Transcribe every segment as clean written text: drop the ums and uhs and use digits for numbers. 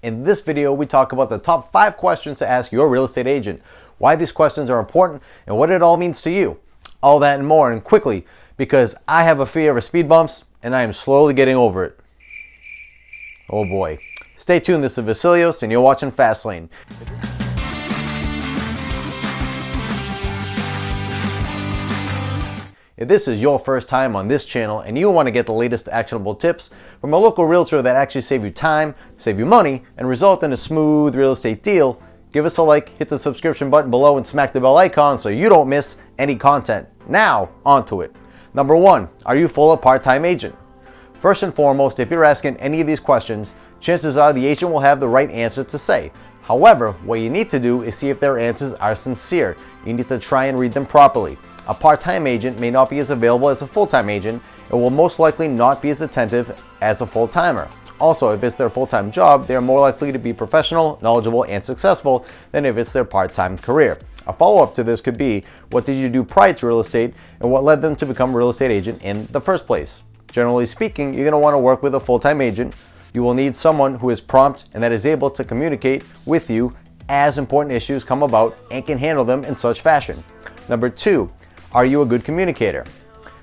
In this video, we talk about the top 5 questions to ask your real estate agent, why these questions are important, and what it all means to you. All that and more, and quickly, because I have a fear of speed bumps, and I am slowly getting over it. Oh boy. Stay tuned, this is Vasilios, and you're watching Fastlane. If this is your first time on this channel and you want to get the latest actionable tips from a local realtor that actually save you time, save you money, and result in a smooth real estate deal, give us a like, hit the subscription button below, and smack the bell icon so you don't miss any content. Now, onto it. Number 1, are you full of part-time agent? First and foremost, if you're asking any of these questions, chances are the agent will have the right answer to say. However, what you need to do is see if their answers are sincere. You need to try and read them properly. A part-time agent may not be as available as a full-time agent and will most likely not be as attentive as a full-timer. Also, if it's their full-time job, they are more likely to be professional, knowledgeable, and successful than if it's their part-time career. A follow-up to this could be, what did you do prior to real estate and what led them to become a real estate agent in the first place? Generally speaking, you're going to want to work with a full-time agent. You will need someone who is prompt and that is able to communicate with you as important issues come about and can handle them in such fashion. Number 2, are you a good communicator?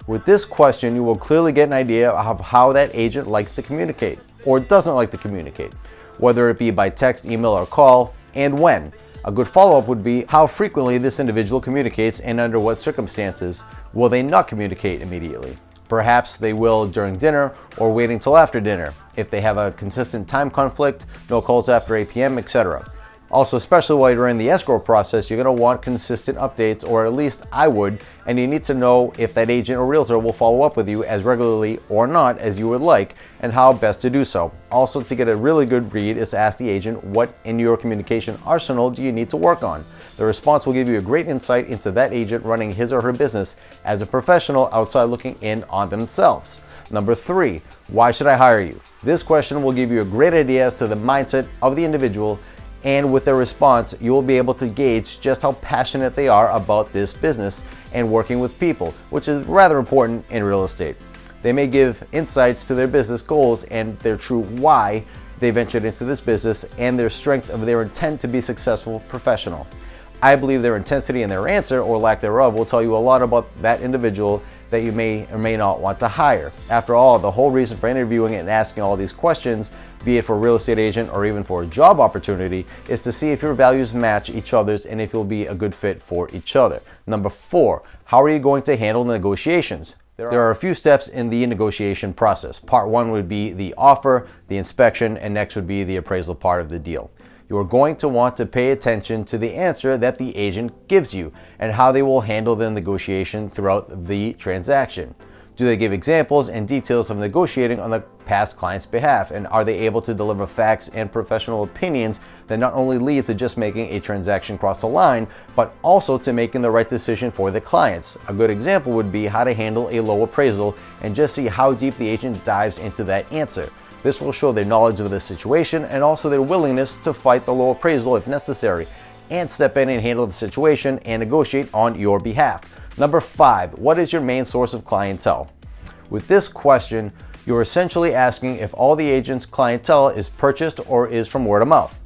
With this question, you will clearly get an idea of how that agent likes to communicate or doesn't like to communicate, whether it be by text, email, or call, and when. A good follow-up would be how frequently this individual communicates and under what circumstances will they not communicate immediately. Perhaps they will during dinner or waiting till after dinner, if they have a consistent time conflict, no calls after 8 p.m., etc. Also, especially while you're in the escrow process, you're going to want consistent updates, or at least I would, and you need to know if that agent or realtor will follow up with you as regularly or not as you would like, and how best to do so. Also, to get a really good read is to ask the agent, what in your communication arsenal do you need to work on? The response will give you a great insight into that agent running his or her business as a professional outside looking in on themselves. Number 3, why should I hire you? This question will give you a great idea as to the mindset of the individual, and with their response, you will be able to gauge just how passionate they are about this business and working with people, which is rather important in real estate. They may give insights to their business goals and their true why they ventured into this business and their strength of their intent to be successful professional. I believe their intensity and their answer, or lack thereof, will tell you a lot about that individual that you may or may not want to hire. After all, the whole reason for interviewing and asking all these questions, be it for a real estate agent or even for a job opportunity, is to see if your values match each other's and if you'll be a good fit for each other. Number 4, how are you going to handle negotiations? There are a few steps in the negotiation process. Part 1 would be the offer, the inspection, and next would be the appraisal part of the deal. You are going to want to pay attention to the answer that the agent gives you and how they will handle the negotiation throughout the transaction. Do they give examples and details of negotiating on the past client's behalf? And are they able to deliver facts and professional opinions that not only lead to just making a transaction cross the line, but also to making the right decision for the clients? A good example would be how to handle a low appraisal and just see how deep the agent dives into that answer. This will show their knowledge of the situation and also their willingness to fight the low appraisal if necessary, and step in and handle the situation and negotiate on your behalf. Number 5, what is your main source of clientele? With this question, you're essentially asking if all the agent's clientele is purchased or is from word of mouth.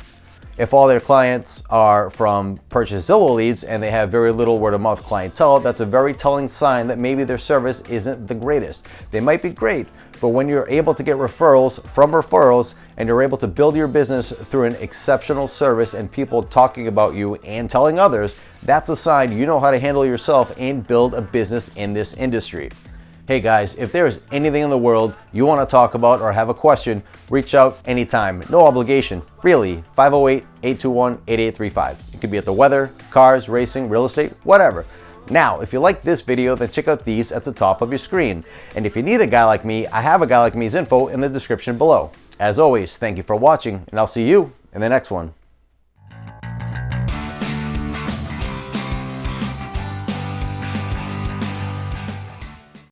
If all their clients are from purchase Zillow leads and they have very little word of mouth clientele, that's a very telling sign that maybe their service isn't the greatest. They might be great, but when you're able to get referrals from referrals and you're able to build your business through an exceptional service and people talking about you and telling others, that's a sign you know how to handle yourself and build a business in this industry. Hey guys, if there is anything in the world you want to talk about or have a question, reach out anytime. No obligation. Really, 508-821-8835. It could be at the weather, cars, racing, real estate, whatever. Now, if you like this video, then check out these at the top of your screen. And if you need a guy like me, I have a guy like me's info in the description below. As always, thank you for watching, and I'll see you in the next one.